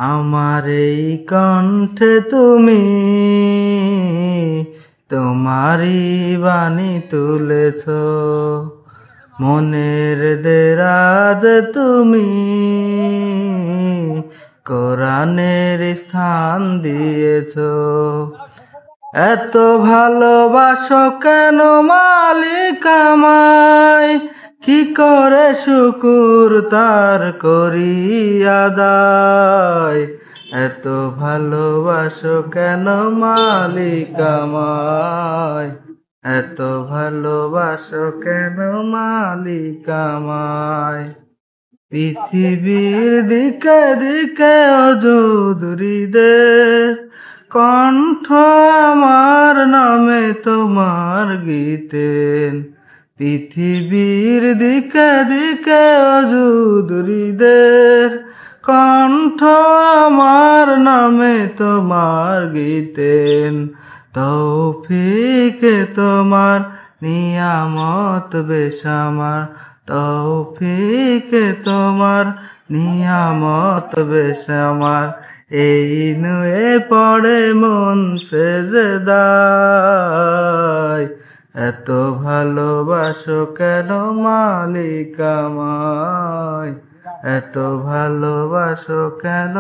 আমার এই কণ্ঠে তুমি তোমারই বাণী তুলেছ, মনের দেরাজ তুমি কোরআনের স্থান দিয়েছ। এত ভালোবাসো কেন মালিক আমায়, কি করে শুকুর তার করি আদায়। এত ভালোবাসো কেন মালিক আমায়, এত ভালোবাসো কেন মালিক আমায়। পৃথিবীর দিকে দিকে অযুদরিদের কণ্ঠ আমার নামে তোমার গীতেন। পৃথিবীর দিকে দিকে অযুদরিদের কণ্ঠ আমার নামে তোমার গীতেন। তৌফিকে তোমার নিয়ামত বেশামার, তৌফিকে তোমার নিয়ামত বেশামার। এই নুয়ে পড়ে মন সেজদায়, এত ভালোবাসো কেন মালিক আমায়, এত ভালোবাসো কেন।